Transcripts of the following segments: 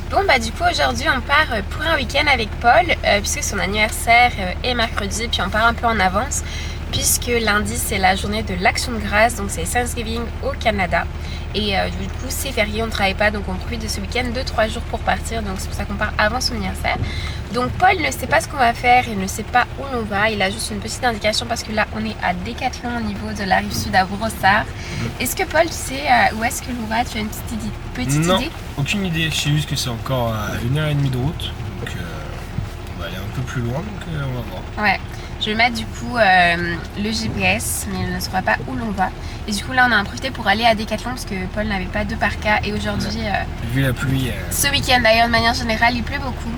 Bon bah du coup aujourd'hui on part pour un week-end avec Paul puisque son anniversaire est mercredi, puis on part un peu en avance puisque lundi c'est la journée de l'Action de grâce, donc c'est Thanksgiving au Canada et du coup c'est férié, on ne travaille pas, donc on profite de ce week-end de 3 jours pour partir, donc c'est pour ça qu'on part avant son anniversaire. Donc Paul ne sait pas ce qu'on va faire, il ne sait pas où l'on va, il a juste une petite indication parce que là on est à Decathlon au niveau de la rive sud à Brossard. Est-ce que Paul tu sais où est-ce que l'on va? Tu as une petite Non, idée? aucune idée, je sais juste que c'est encore à 1h30 de route, donc on va aller un peu plus loin, donc on va voir. Ouais, je vais mettre du coup le GPS, mais il ne saura pas où l'on va. Et du coup là on a profité pour aller à Decathlon parce que Paul n'avait pas de parka et aujourd'hui, Vu la pluie... ce week-end d'ailleurs de manière générale il pleut beaucoup.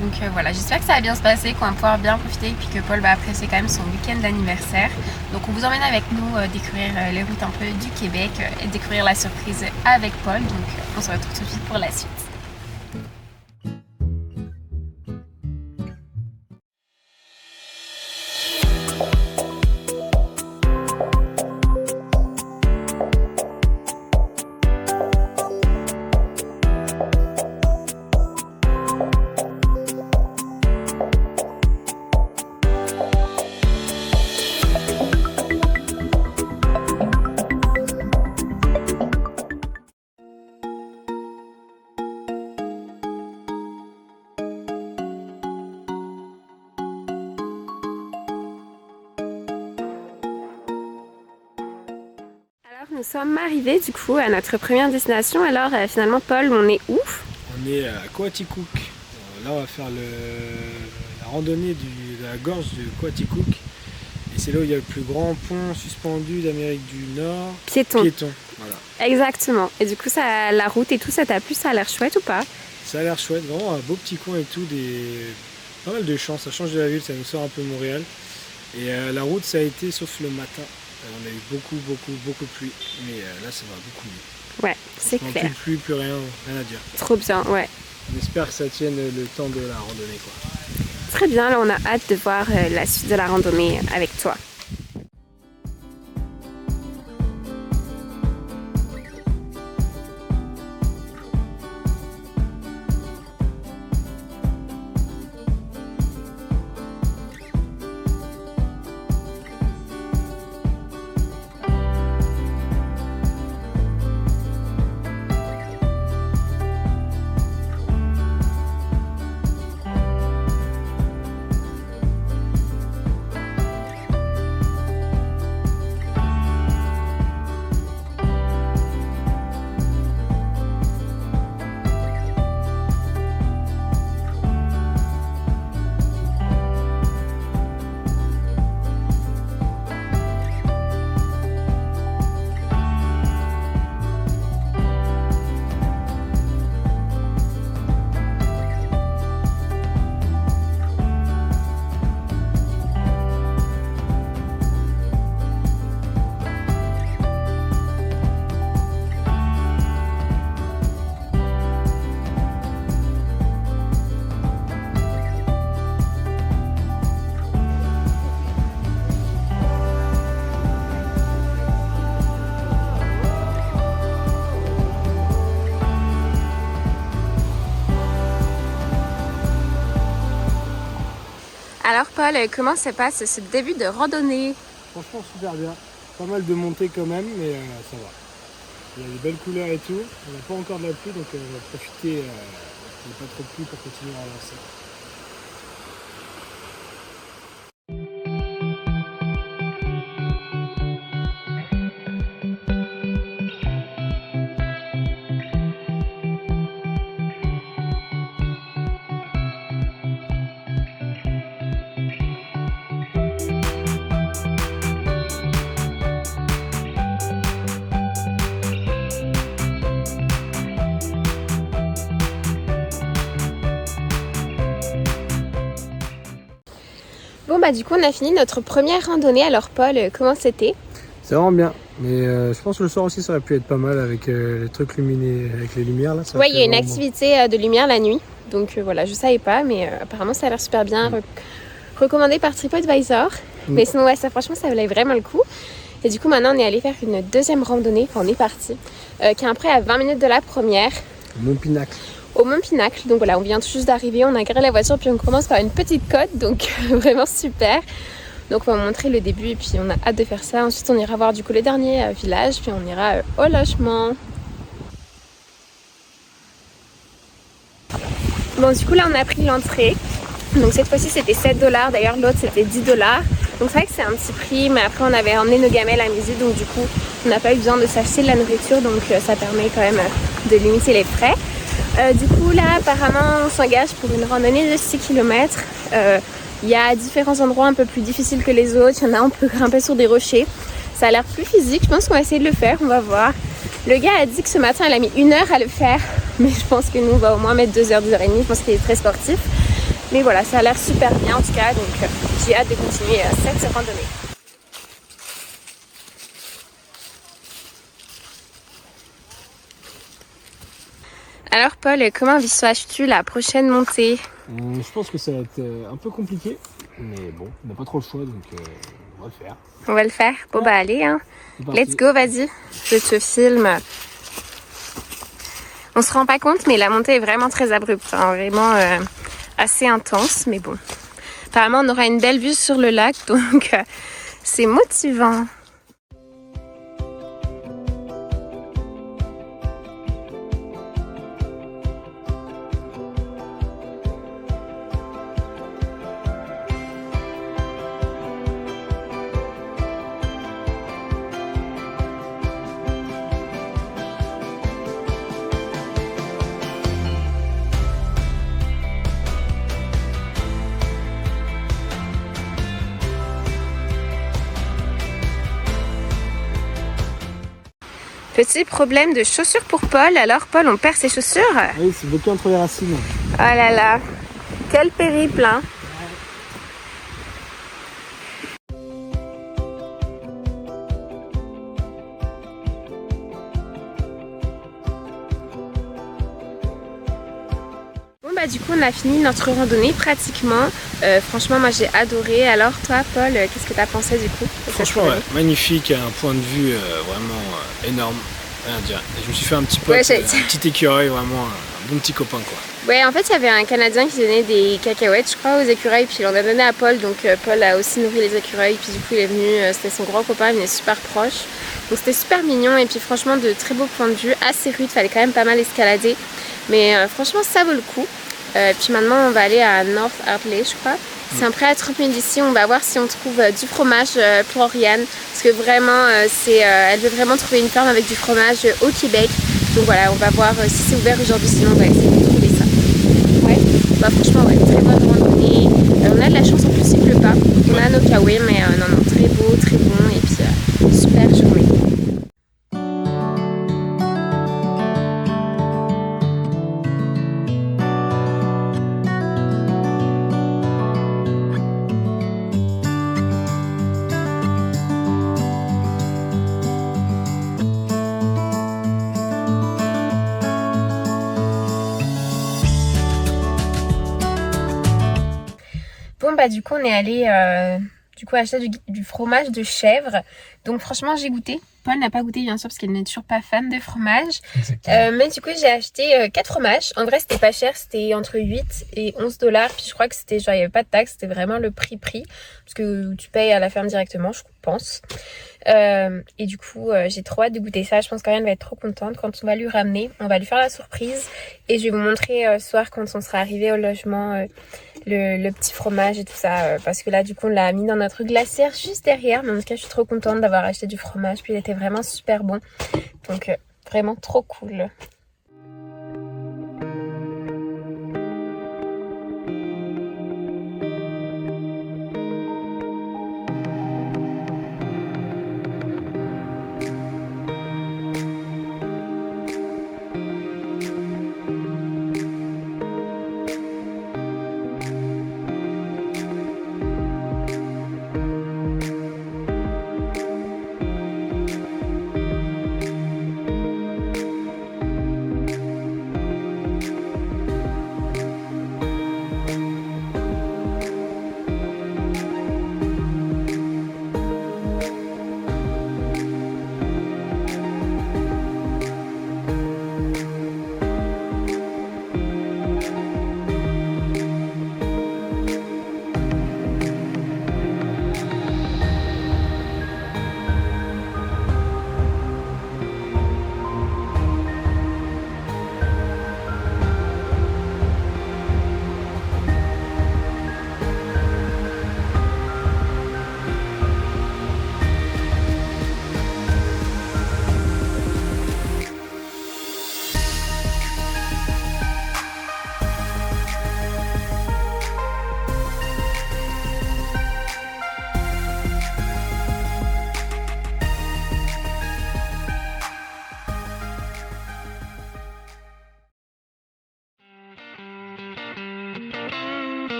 Donc voilà, j'espère que ça va bien se passer, qu'on va pouvoir bien profiter et puis que Paul va apprécier quand même son week-end d'anniversaire. Donc on vous emmène avec nous découvrir les routes un peu du Québec et découvrir la surprise avec Paul. Donc on se retrouve tout de suite pour la suite. Nous sommes arrivés du coup à notre première destination. Alors finalement Paul, on est où? On est à Coaticook. Là on va faire la randonnée de la gorge de Coaticook. Et c'est là où il y a le plus grand pont suspendu d'Amérique du Nord. Piéton. Voilà. Exactement. Et du coup la route et tout, ça t'a plu? Ça a l'air chouette ou pas? Ça a l'air chouette, vraiment un beau petit coin et tout, pas mal de champs, ça change de la ville, ça nous sort un peu Montréal. Et la route ça a été sauf le matin. On a eu beaucoup de pluie, mais là ça va beaucoup mieux. Ouais, c'est clair. Plus de pluie, plus rien à dire. Trop bien, ouais. On espère que ça tienne le temps de la randonnée, quoi. Très bien, là on a hâte de voir la suite de la randonnée avec toi. Alors Paul, comment se passe ce début de randonnée? Franchement super bien, pas mal de montées quand même, mais ça va. Il y a des belles couleurs et tout, on n'a pas encore de la pluie, donc on va profiter qu'il n'y ait pas trop de pluie pour continuer à avancer. Bon bah du coup on a fini notre première randonnée. Alors Paul, comment c'était? C'est vraiment bien, mais je pense que le soir aussi ça aurait pu être pas mal avec les trucs lumineux, avec les lumières là. Ouais, il y a une activité de lumière la nuit, donc voilà, je savais pas, mais apparemment ça a l'air super bien, recommandé par TripAdvisor. Mais sinon ouais, ça franchement ça valait vraiment le coup. Et du coup maintenant on est allé faire une deuxième randonnée, enfin on est parti, qui est après à 20 minutes de la première. Mont Pinacle. au Mont Pinacle. Donc voilà, on vient tout juste d'arriver, on a garé la voiture puis on commence par une petite côte, donc vraiment super. Donc on va vous montrer le début et puis on a hâte de faire ça. Ensuite on ira voir du coup le dernier village, puis on ira au logement. Bon du coup là on a pris l'entrée. Donc cette fois-ci c'était 7 $, d'ailleurs l'autre c'était 10 $. Donc c'est vrai que c'est un petit prix, mais après on avait emmené nos gamelles à midi, donc du coup on n'a pas eu besoin de s'acheter de la nourriture, donc ça permet quand même de limiter les frais. Du coup là apparemment on s'engage pour une randonnée de 6 km. Il y a différents endroits un peu plus difficiles que les autres, il y en a on peut grimper sur des rochers. Ça a l'air plus physique, je pense qu'on va essayer de le faire, on va voir. Le gars a dit que ce matin il a mis 1 heure à le faire, mais je pense que nous on va au moins mettre 2 heures, 2 heures et demie, je pense qu'il est très sportif. Mais voilà, ça a l'air super bien en tout cas, donc j'ai hâte de continuer cette randonnée. Alors Paul, comment visualises-tu la prochaine montée? Je pense que ça va être un peu compliqué, mais bon, on n'a pas trop le choix, donc on va le faire. On va le faire? Bon bah allez, hein. Let's go, vas-y, je te filme. On se rend pas compte, mais la montée est vraiment très abrupte, hein, vraiment assez intense, mais bon. Apparemment, on aura une belle vue sur le lac, donc c'est motivant. Petit problème de chaussures pour Paul. Alors Paul, on perd ses chaussures? Oui, c'est bloqué entre les racines. Oh là là, quel périple, hein. Bon bah du coup on a fini notre randonnée pratiquement. Franchement moi j'ai adoré. Alors toi Paul, qu'est-ce que t'as pensé du coup? Franchement ouais, magnifique, un point de vue vraiment énorme, rien à dire. Je me suis fait un petit pote, Ouais, un petit écureuil, vraiment un bon petit copain quoi. Ouais, en fait il y avait un Canadien qui donnait des cacahuètes je crois aux écureuils, puis il en a donné à Paul, donc Paul a aussi nourri les écureuils, puis du coup il est venu, c'était son grand copain, il venait super proche. Donc c'était super mignon et puis franchement de très beaux points de vue, assez rude, fallait quand même pas mal escalader. Mais franchement ça vaut le coup. Puis maintenant on va aller à North Hartley je crois. C'est après à 30 minutes d'ici, on va voir si on trouve du fromage pour Oriane. Parce que vraiment, elle veut vraiment trouver une ferme avec du fromage au Québec. Donc voilà, on va voir si c'est ouvert aujourd'hui, sinon on va essayer de trouver ça. Ouais, bah franchement ouais, très bonne randonnée. On a de la chance en plus il pleut pas. On a nos kawaii, mais non, très beau, très bon et puis super journée. Bon bah du coup on est allé acheter du fromage de chèvre. Donc franchement j'ai goûté. Paul n'a pas goûté bien sûr parce qu'il n'est toujours pas fan de fromage. Mais du coup j'ai acheté 4 fromages. En vrai c'était pas cher, c'était entre 8 et 11 $. Puis je crois que c'était genre il n'y avait pas de taxe, c'était vraiment le prix. Parce que tu payes à la ferme directement je pense. Et du coup j'ai trop hâte de goûter ça. Je pense qu'Ariane va être trop contente quand on va lui ramener. On va lui faire la surprise. Et je vais vous montrer ce soir quand on sera arrivé au logement le petit fromage et tout ça. Parce que là du coup on l'a mis dans notre glacière juste derrière. Mais en tout cas je suis trop contente d'avoir acheté du fromage. Puis il était vraiment super bon. Donc vraiment trop cool.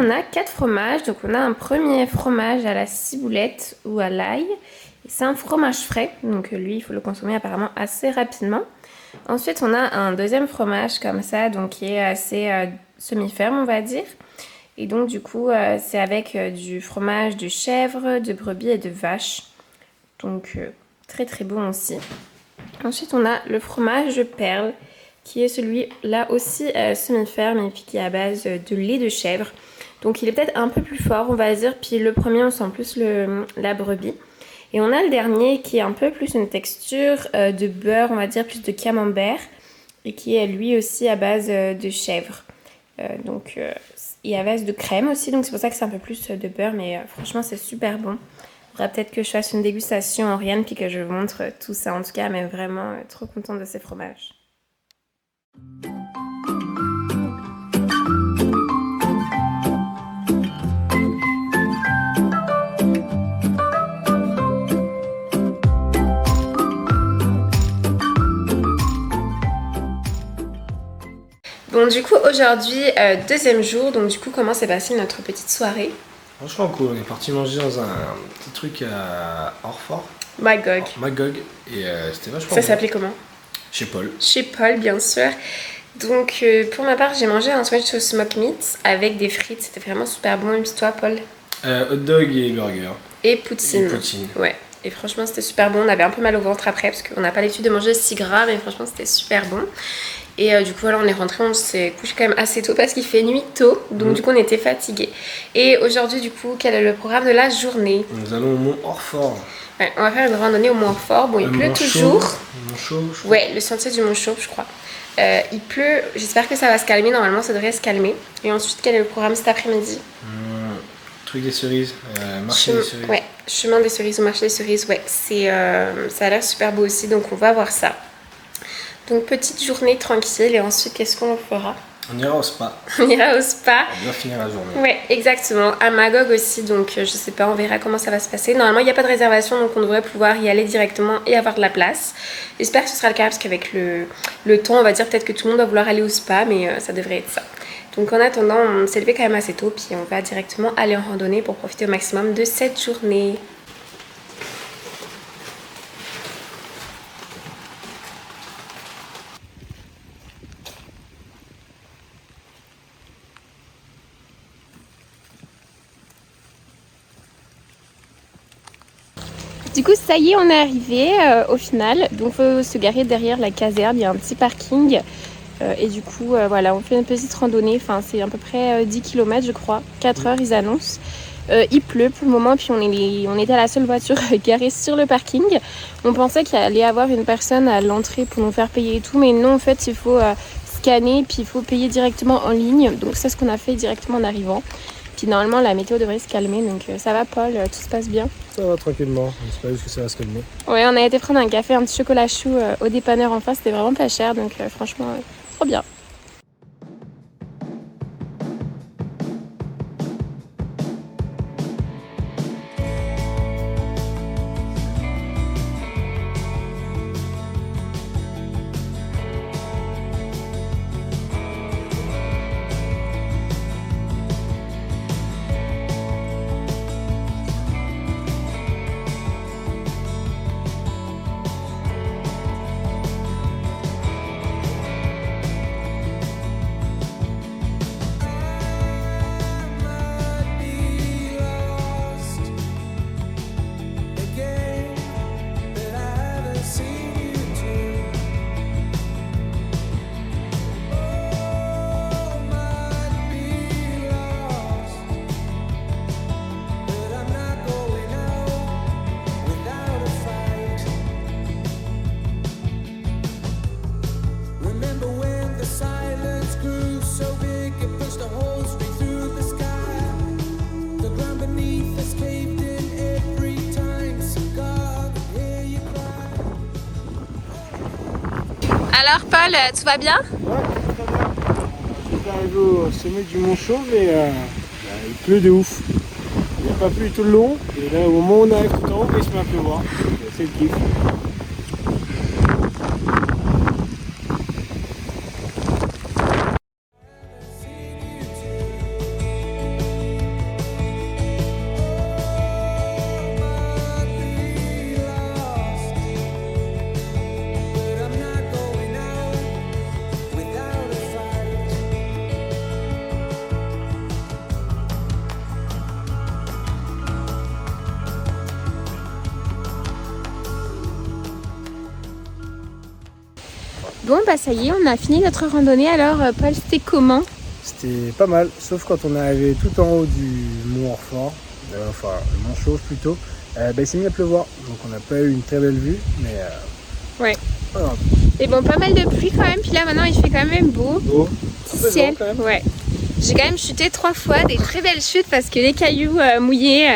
on a 4 fromages. Donc on a un premier fromage à la ciboulette ou à l'ail. C'est un fromage frais, donc lui il faut le consommer apparemment assez rapidement. Ensuite on a un deuxième fromage comme ça, donc qui est assez semi-ferme on va dire. Et donc du coup c'est avec du fromage de chèvre, de brebis et de vache. Donc très très bon aussi. Ensuite on a le fromage de perle, qui est celui-là aussi semi-ferme et puis qui est à base de lait de chèvre. Donc il est peut-être un peu plus fort on va dire, puis le premier on sent plus la brebis. Et on a le dernier qui est un peu plus une texture de beurre, on va dire plus de camembert, et qui est lui aussi à base de chèvre. Et à base de crème aussi, donc c'est pour ça que c'est un peu plus de beurre, mais franchement c'est super bon. Il faudra peut-être que je fasse une dégustation en Rianne puis que je vous montre tout ça en tout cas, mais vraiment trop contente de ces fromages. Bon du coup aujourd'hui deuxième jour, donc du coup comment s'est passée notre petite soirée? Franchement cool, on est parti manger dans un petit truc à Orfort. Magog. Magog, et c'était vachement Ça bon. s'appelait comment? Chez Paul. Chez Paul bien sûr. Donc pour ma part j'ai mangé un sandwich au smoke meat avec des frites, c'était vraiment super bon. Et puis toi Paul? Hot dog et burger. Et poutine. Et poutine. Ouais. Et franchement c'était super bon, on avait un peu mal au ventre après parce qu'on n'a pas l'habitude de manger si gras, mais franchement c'était super bon. Et du coup voilà, on est rentré, on s'est couché quand même assez tôt parce qu'il fait nuit tôt, donc du coup on était fatigués. Et aujourd'hui du coup quel est le programme de la journée? Nous allons au Mont Orfort. Ouais, on va faire une randonnée au Mont Orfort, bon il pleut toujours. Mont Chauve, je crois. Ouais, le sentier du Mont Chauve je crois. Il pleut, j'espère que ça va se calmer, normalement ça devrait se calmer. Et ensuite quel est le programme cet après-midi? Truc des cerises, marché des cerises. Ouais, chemin des cerises ou marché des cerises, ouais, ça a l'air super beau aussi, donc on va voir ça. Donc petite journée tranquille et ensuite qu'est-ce qu'on fera? On ira au spa. On ira au spa. On va bien finir la journée. Ouais, exactement. À Magog aussi, donc je sais pas, on verra comment ça va se passer. Normalement, il n'y a pas de réservation, donc on devrait pouvoir y aller directement et avoir de la place. J'espère que ce sera le cas parce qu'avec le temps, on va dire peut-être que tout le monde va vouloir aller au spa, mais ça devrait être ça. Donc en attendant, on s'est levé quand même assez tôt, puis on va directement aller en randonnée pour profiter au maximum de cette journée. Du coup ça y est, on est arrivé au final, donc il faut se garer derrière la caserne, il y a un petit parking et du coup voilà, on fait une petite randonnée, enfin c'est à peu près 10 km je crois, 4 heures ils annoncent. Il pleut pour le moment, puis on était la seule voiture garée sur le parking. On pensait qu'il allait y avoir une personne à l'entrée pour nous faire payer et tout, mais non en fait il faut scanner, puis il faut payer directement en ligne, donc c'est ce qu'on a fait directement en arrivant. Puis normalement la météo devrait se calmer, donc ça va Paul, tout se passe bien? Ça va tranquillement, j'espère juste que ça va se calmer. Ouais, on a été prendre un café, un petit chocolat chaud au dépanneur en face, c'était vraiment pas cher, donc franchement trop bien. Alors Paul, tout va bien? Ouais, très bien. On est arrivé au sommet du Mont Chauve et il pleut de ouf. Il n'a pas plu tout le long et là au moment où on arrive tout en haut, il se met à pleuvoir. C'est le kiff. Bon bah ça y est, on a fini notre randonnée. Alors Paul, c'était comment? C'était pas mal, sauf quand on est arrivé tout en haut du mont Orfort, enfin le mont Chauve plutôt, il s'est mis à pleuvoir, donc on n'a pas eu une très belle vue, mais ouais. Voilà. Et bon, pas mal de pluie quand même, puis là maintenant il fait quand même beau. Beau, un peu ciel, beau, quand même. ouais. J'ai quand même chuté 3 fois, des très belles chutes parce que les cailloux mouillés,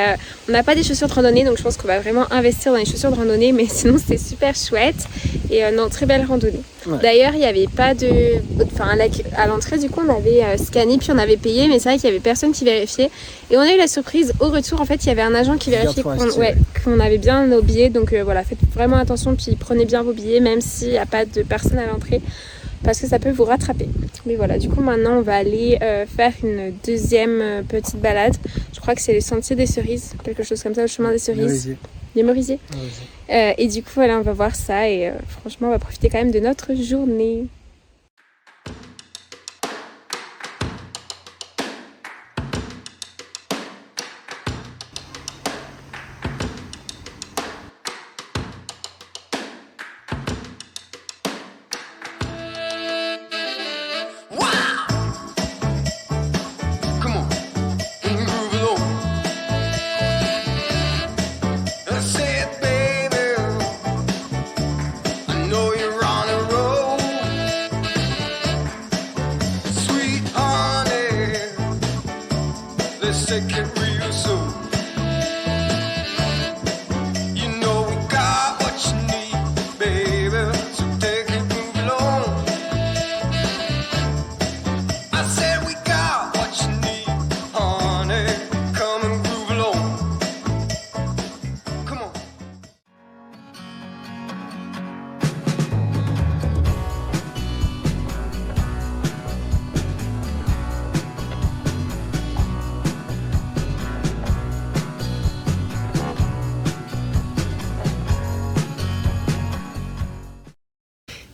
on n'a pas des chaussures de randonnée, donc je pense qu'on va vraiment investir dans les chaussures de randonnée, mais sinon c'était super chouette. Et non, très belle randonnée. Ouais. D'ailleurs, il n'y avait pas de... Enfin, à l'entrée, du coup, on avait scanné, puis on avait payé, mais c'est vrai qu'il n'y avait personne qui vérifiait. Et on a eu la surprise, au retour, en fait, il y avait un agent qui vérifiait qu'on avait bien nos billets. Donc voilà, faites vraiment attention, puis prenez bien vos billets, même s'il n'y a pas de personne à l'entrée, parce que ça peut vous rattraper. Mais voilà, du coup maintenant on va aller faire une deuxième petite balade. Je crois que c'est le sentier des cerises, quelque chose comme ça, le chemin des cerises. Les Merisiers. Et du coup voilà, on va voir ça et franchement on va profiter quand même de notre journée.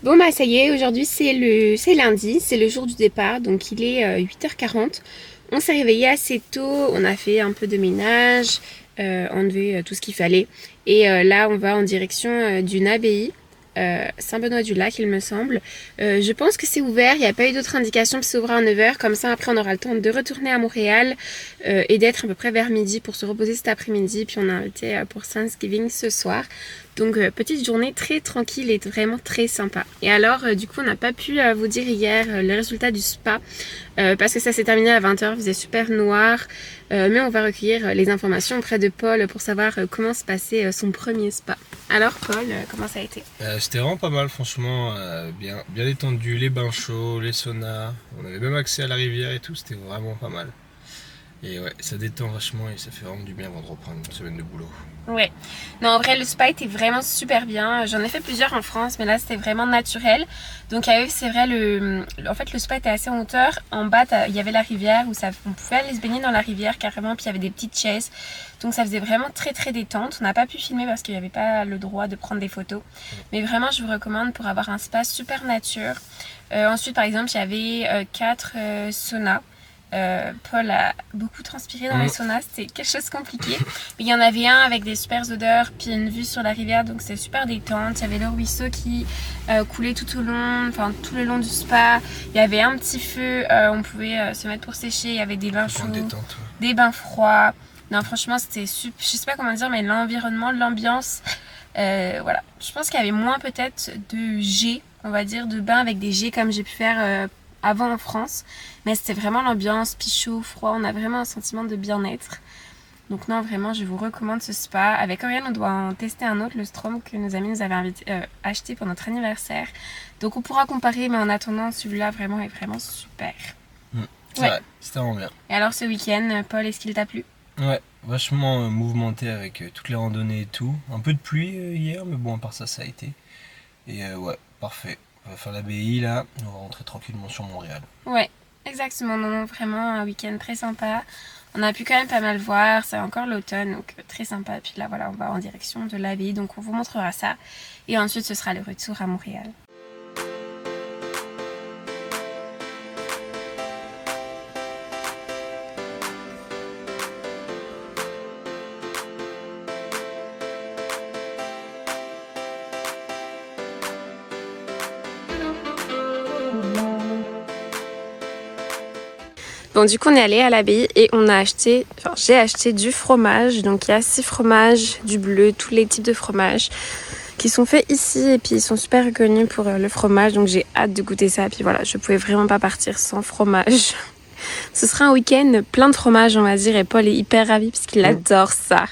Bon bah ça y est, aujourd'hui c'est lundi, c'est le jour du départ, donc il est 8h40. On s'est réveillé assez tôt, on a fait un peu de ménage, enlevé tout ce qu'il fallait. Et là on va en direction d'une abbaye, Saint-Benoît-du-Lac il me semble. Je pense que c'est ouvert, il n'y a pas eu d'autres indications, puis c'est ouvert à 9h, comme ça après on aura le temps de retourner à Montréal et d'être à peu près vers midi pour se reposer cet après-midi. Puis on a invité pour Thanksgiving ce soir. Donc petite journée très tranquille et vraiment très sympa. Et alors du coup on n'a pas pu vous dire hier le résultat du spa parce que ça s'est terminé à 20h, il faisait super noir. Mais on va recueillir les informations auprès de Paul pour savoir comment se passait son premier spa. Alors Paul, comment ça a été? C'était vraiment pas mal franchement, bien détendu, les bains chauds, les saunas, on avait même accès à la rivière et tout, c'était vraiment pas mal. Et ouais, ça détend vachement et ça fait vraiment du bien avant de reprendre une semaine de boulot. Ouais, non en vrai le spa était vraiment super bien, j'en ai fait plusieurs en France mais là c'était vraiment naturel. Donc c'est vrai, en fait le spa était assez en hauteur, en bas il y avait la rivière où on pouvait aller se baigner dans la rivière carrément, puis il y avait des petites chaises. Donc ça faisait vraiment très très détente, on n'a pas pu filmer parce qu'il n'y avait pas le droit de prendre des photos. Mais vraiment je vous recommande pour avoir un spa super nature. Ensuite par exemple il y avait 4 saunas. Paul a beaucoup transpiré dans les saunas, c'était quelque chose de compliqué. Mais il y en avait un avec des super odeurs, puis une vue sur la rivière, donc c'était super détente. Il y avait le ruisseau qui coulait tout le long du spa. Il y avait un petit feu, on pouvait se mettre pour sécher. Il y avait des bains chauds, des bains froids. Non franchement c'était super, je sais pas comment dire, mais l'environnement, l'ambiance, voilà. Je pense qu'il y avait moins peut-être de jets, on va dire, de bains avec des jets comme j'ai pu faire avant en France, mais c'était vraiment l'ambiance, puis chaud, froid, on a vraiment un sentiment de bien-être. Donc non, vraiment, je vous recommande ce spa. Avec Oriane, on doit en tester un autre, le Strom, que nos amis nous avaient acheté pour notre anniversaire. Donc on pourra comparer, mais en attendant, celui-là vraiment est vraiment super. Ouais, c'était vraiment bien. Et alors ce week-end, Paul, est-ce qu'il t'a plu? Ouais, vachement mouvementé avec toutes les randonnées et tout. Un peu de pluie hier, mais bon, à part ça, ça a été. Et ouais, parfait. On va faire l'abbaye là, on va rentrer tranquillement sur Montréal. Ouais, exactement, non, vraiment un week-end très sympa. On a pu quand même pas mal voir, c'est encore l'automne, donc très sympa. Puis là voilà, on va en direction de l'abbaye, donc on vous montrera ça. Et ensuite ce sera le retour à Montréal. Bon, du coup, on est allé à l'abbaye et j'ai acheté du fromage. Donc, il y a 6 fromages, du bleu, tous les types de fromages qui sont faits ici. Et puis, ils sont super reconnus pour le fromage. Donc, j'ai hâte de goûter ça. Puis voilà, je pouvais vraiment pas partir sans fromage. Ce sera un week-end plein de fromage, on va dire. Et Paul est hyper ravi parce qu'il adore ça.